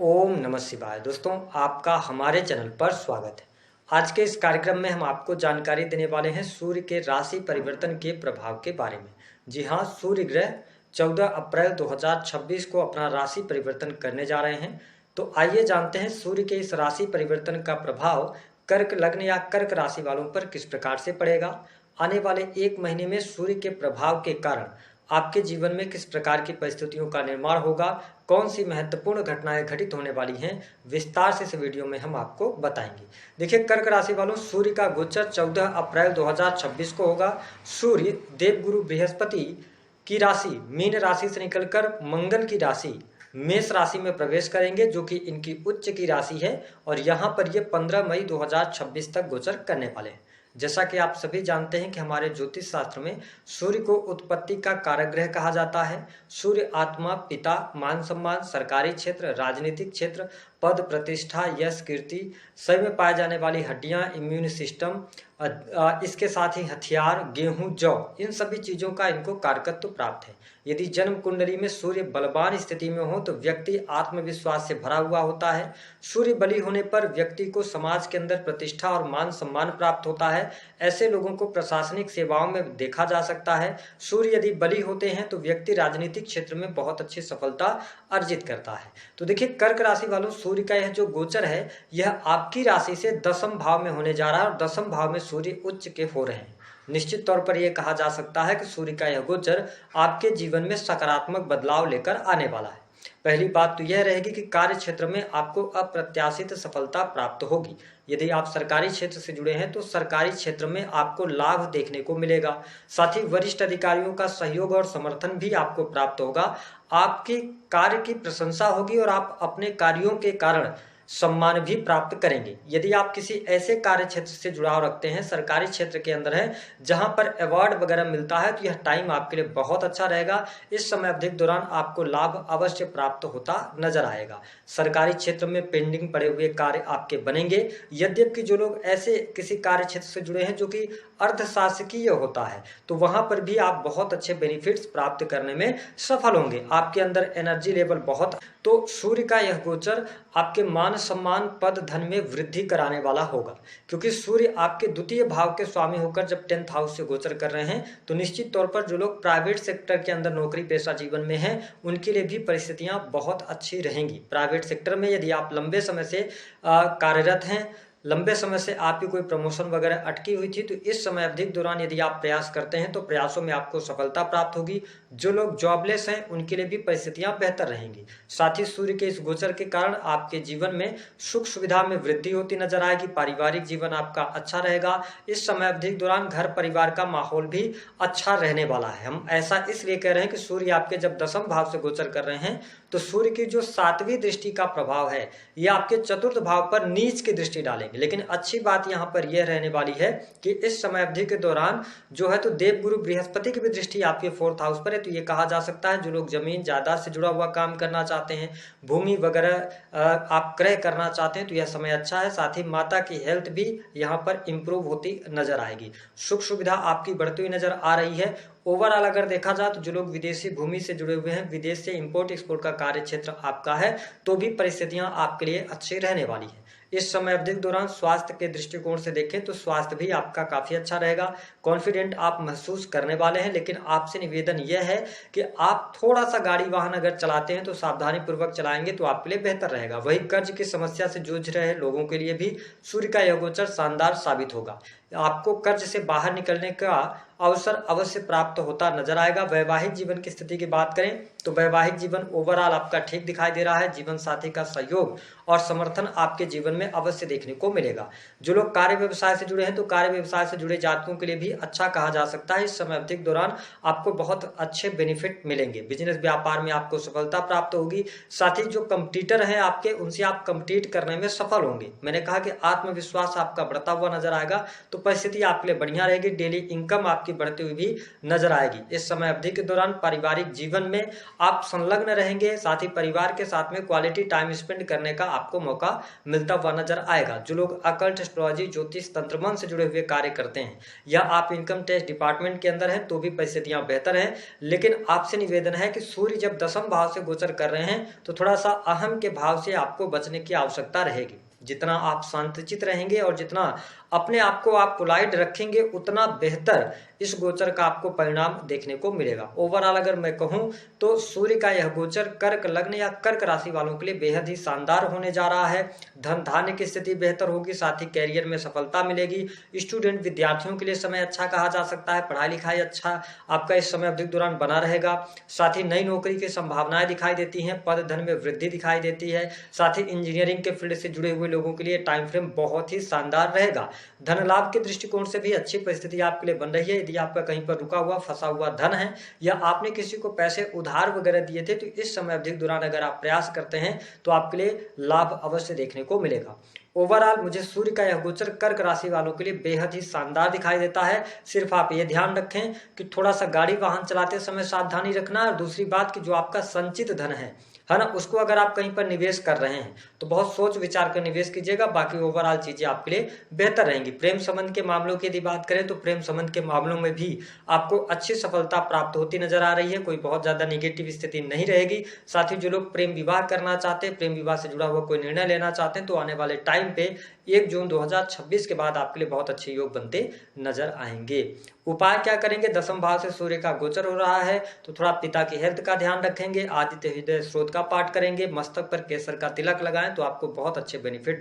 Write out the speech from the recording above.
ओम नमः शिवाय। दोस्तों, आपका हमारे चैनल पर स्वागत है। आज के इस कार्यक्रम में हम आपको जानकारी देने वाले हैं सूर्य के राशि परिवर्तन के प्रभाव के बारे में। जी हाँ, सूर्य ग्रह 14 अप्रैल 2026 को अपना राशि परिवर्तन करने जा रहे हैं। तो आइए जानते हैं सूर्य के इस राशि परिवर्तन का प्रभाव कर्क लग्न या कर्क राशि वालों पर किस प्रकार से पड़ेगा। आने वाले एक महीने में सूर्य के प्रभाव के कारण आपके जीवन में किस प्रकार की परिस्थितियों का निर्माण होगा, कौन सी महत्वपूर्ण घटनाएं घटित होने वाली हैं, विस्तार से इस वीडियो में हम आपको बताएंगे। देखिए, कर्क राशि वालों, सूर्य का गोचर 14 अप्रैल 2026 को होगा। सूर्य देवगुरु बृहस्पति की राशि मीन राशि से निकलकर मंगल की राशि मेष राशि में प्रवेश करेंगे, जो कि इनकी उच्च की राशि है और यहाँ पर ये 15 मई 2026 तक गोचर करने वाले हैं। जैसा कि आप सभी जानते हैं कि हमारे ज्योतिष शास्त्र में सूर्य को उत्पत्ति का कारक ग्रह कहा जाता है। सूर्य आत्मा, पिता, मान सम्मान, सरकारी क्षेत्र, राजनीतिक क्षेत्र, पद प्रतिष्ठा, यश, कीर्ति, शरीर में पाए जाने वाली हड्डियां, इम्यून सिस्टम, इसके साथ ही हथियार, गेहूं, जौ, इन सभी चीजों का इनको कारकत्व प्राप्त है। यदि जन्म कुंडली में सूर्य बलवान स्थिति में हो तो व्यक्ति आत्मविश्वास से भरा हुआ होता है। सूर्य बली होने पर व्यक्ति को समाज के अंदर प्रतिष्ठा और मान सम्मान प्राप्त होता है। ऐसे लोगों को प्रशासनिक सेवाओं में देखा जा सकता है। सूर्य यदि बली होते हैं तो व्यक्ति राजनीतिक क्षेत्र में बहुत अच्छी सफलता अर्जित करता है। तो देखिए, कर्क राशि वालों, सूर्य का यह जो गोचर है यह आपकी राशि से दसम भाव में होने जा रहा है और दसम भाव में सूर्य उच्च के हो रहे हैं। निश्चित तौर पर यह कहा जा सकता है कि सूर्य का यह गोचर आपके जीवन में सकारात्मक बदलाव लेकर आने वाला है। पहली बात तो यह रहेगी कि कार्य क्षेत्र में आपको अप्रत्याशित सफलता प्राप्त होगी। यदि आप सरकारी क्षेत्र से जुड़े हैं तो सरकारी क्षेत्र में आपको लाभ देखने को मिलेगा। साथ ही वरिष्ठ अधिकारियों का सहयोग और समर्थन भी आपको प्राप्त होगा। आपके कार्य की प्रशंसा होगी और आप अपने कार्यों के कारण सम्मान भी प्राप्त करेंगे। यदि आप किसी ऐसे कार्य क्षेत्र से जुड़ाव रखते हैं, सरकारी क्षेत्र के अंदर है, जहां पर अवार्ड वगैरह मिलता है, तो यह टाइम आपके लिए बहुत अच्छा रहेगा। इस समय अवधि के दौरान आपको लाभ अवश्य प्राप्त होता नजर आएगा। सरकारी क्षेत्र में पेंडिंग पड़े हुए कार्य आपके बनेंगे। यद्यपि जो लोग ऐसे किसी कार्य क्षेत्र से जुड़े हैं जो कि अर्धशासकीय होता है, तो वहां पर भी आप बहुत अच्छे बेनिफिट्स प्राप्त करने में सफल होंगे। आपके अंदर एनर्जी लेवल बहुत, तो सूर्य का यह गोचर आपके मान सम्मान, पद, धन में वृद्धि कराने वाला होगा। क्योंकि सूर्य आपके द्वितीय भाव के स्वामी होकर जब 10th हाउस से गोचर कर रहे हैं, तो निश्चित तौर पर जो लोग प्राइवेट सेक्टर के अंदर नौकरी पेशा जीवन में हैं, उनके लिए भी परिस्थितियां बहुत अच्छी रहेंगी। प्राइवेट सेक्टर में यदि आप लंबे समय से कार्यरत हैं, लंबे समय से आपकी कोई प्रमोशन वगैरह अटकी हुई थी, तो इस समय अवधि के दौरान यदि आप प्रयास करते हैं तो प्रयासों में आपको सफलता प्राप्त होगी। जो लोग जॉबलेस हैं उनके लिए भी परिस्थितियां बेहतर रहेंगी। साथ ही सूर्य के इस गोचर के कारण आपके जीवन में सुख सुविधा में वृद्धि होती नजर आएगी। पारिवारिक जीवन आपका अच्छा रहेगा। इस समय अवधि के दौरान घर परिवार का माहौल भी अच्छा रहने वाला है। हम ऐसा इसलिए कह रहे हैं कि सूर्य आपके जब दसम भाव से गोचर कर रहे हैं तो सूर्य की जो 7वीं दृष्टि का प्रभाव है यह आपके चतुर्थ भाव पर नीच की दृष्टि डालेंगे। लेकिन अच्छी बात यहाँ पर यह रहने वाली है कि इस समय अवधि के दौरान जो है तो देवगुरु बृहस्पति की भी दृष्टि आपके 4th हाउस पर है। तो ये कहा जा सकता है जो लोग जमीन जायदाद से जुड़ा हुआ काम करना चाहते हैं, भूमि वगैरह आप क्रय करना चाहते हैं, तो यह समय अच्छा है। साथ ही माता की हेल्थ भी यहाँ पर इंप्रूव होती नजर आएगी। सुख सुविधा आपकी बढ़ती हुई नजर आ रही है। ओवरऑल अगर देखा जाए तो जो लोग विदेशी भूमि से जुड़े हुए हैं, विदेश से इंपोर्ट एक्सपोर्ट का कार्य क्षेत्र आपका है, तो भी परिस्थितियां आपके लिए अच्छी रहने वाली है। इस समय अवधि के दौरान स्वास्थ्य के दृष्टिकोण से देखें तो स्वास्थ्य भी आपका काफी अच्छा रहेगा। कॉन्फिडेंट आप महसूस करने वाले हैं। लेकिन आपसे निवेदन यह है कि आप थोड़ा सा गाड़ी वाहन अगर चलाते हैं तो सावधानी पूर्वक चलाएंगे तो आपके लिए बेहतर रहेगा। वही कर्ज की समस्या से जूझ रहे लोगों के लिए भी सूर्य का यह गोचर शानदार साबित होगा। आपको कर्ज से बाहर निकलने का अवसर अवश्य प्राप्त होता नजर आएगा। वैवाहिक जीवन की स्थिति की बात करें तो वैवाहिक जीवन ओवरऑल आपका ठीक दिखाई दे रहा है। जीवन साथी का सहयोग और समर्थन आपके जीवन में अवश्य देखने को मिलेगा। जो लोग कार्य व्यवसाय से जुड़े हैं तो कार्य व्यवसाय से जुड़े जातकों के लिए भी अच्छा कहा जा सकता है। इस समय अवधि के दौरान आपको बहुत अच्छे बेनिफिट मिलेंगे। बिजनेस व्यापार में आपको सफलता प्राप्त होगी। साथ ही जो कंपटीटर हैं आपके, उनसे आप कंपीट करने में सफल होंगे। मैंने कहा कि आत्मविश्वास आपका बढ़ता हुआ नजर आएगा, तो परिस्थिति आपके लिए बढ़िया रहेगी। डेली इनकम आपकी बढ़ती हुई भी नजर आएगी। इस समय अवधि के दौरान पारिवारिक जीवन में आप संलग्न रहेंगे। साथ ही परिवार के साथ में क्वालिटी टाइम स्पेंड करने का आपको मौका मिलता हुआ हुआ नजर आएगा। जो लोग अकल्ट, एस्ट्रोलॉजी, ज्योतिष, तंत्र मंत्र से जुड़े हुए कार्य करते हैं या आप इनकम टैक्स डिपार्टमेंट के अंदर हैं तो भी परिस्थितियां बेहतर हैं। लेकिन आपसे निवेदन है कि सूर्य जब दसम भाव से गोचर कर रहे हैं तो थोड़ा सा अहम के भाव से आपको बचने की आवश्यकता रहेगी। जितना आप शांतचित रहेंगे और जितना अपने आप को आप पोलाइट रखेंगे उतना बेहतर इस गोचर का आपको परिणाम देखने को मिलेगा। ओवरऑल अगर मैं कहूं तो सूर्य का यह गोचर कर्क लग्न या कर्क राशि वालों के लिए बेहद ही शानदार होने जा रहा है। धन धान्य की स्थिति बेहतर होगी, साथ ही कैरियर में सफलता मिलेगी। स्टूडेंट विद्यार्थियों के लिए समय अच्छा कहा जा सकता है। पढ़ाई लिखाई अच्छा आपका इस समय अवधि के दौरान बना रहेगा। साथ ही नई नौकरी की संभावनाएं दिखाई देती हैं, पद धन में वृद्धि दिखाई देती है। साथ ही इंजीनियरिंग के फील्ड से जुड़े हुए लोगों के लिए टाइम फ्रेम बहुत ही शानदार रहेगा। धन लाभ के दृष्टिकोण से भी अच्छी परिस्थिति आपके लिए बन रही है। यदि आपका कहीं पर रुका हुआ फंसा हुआ धन है या आपने किसी को पैसे उधार वगैरह दिए थे तो इस समय अवधि के दौरान अगर आप प्रयास करते हैं तो आपके लिए लाभ अवश्य देखने को मिलेगा। ओवरऑल मुझे सूर्य का यह गोचर कर्क राशि वालों के लिए बेहद ही शानदार दिखाई देता है। सिर्फ आप ये ध्यान रखें कि थोड़ा सा गाड़ी वाहन चलाते समय सावधानी रखना। और दूसरी बात कि जो आपका संचित धन है ना, उसको अगर आप कहीं पर निवेश कर रहे हैं तो बहुत सोच विचार कर निवेश कीजिएगा। बाकी ओवरऑल चीजें आपके लिए बेहतर रहेंगी। प्रेम संबंध के मामलों की यदि बात करें तो प्रेम संबंध के मामलों में भी आपको अच्छी सफलता प्राप्त होती नजर आ रही है। कोई बहुत ज्यादा निगेटिव स्थिति नहीं रहेगी। साथ ही जो लोग प्रेम विवाह करना चाहते हैं, प्रेम विवाह से जुड़ा हुआ कोई निर्णय लेना चाहते हैं तो आने वाले टाइम पे 1 जून 2026 के बाद आपके लिए बहुत अच्छे योग बनते नजर आएंगे। उपाय क्या करेंगे? दसम भाव से सूर्य का गोचर हो रहा है तो थोड़ा पिता की हेल्थ का ध्यान रखेंगे। आदित्य हृदय स्रोत का पाठ करेंगे। मस्तक पर केसर का तिलक लगाएं तो आपको बहुत अच्छे बेनिफिट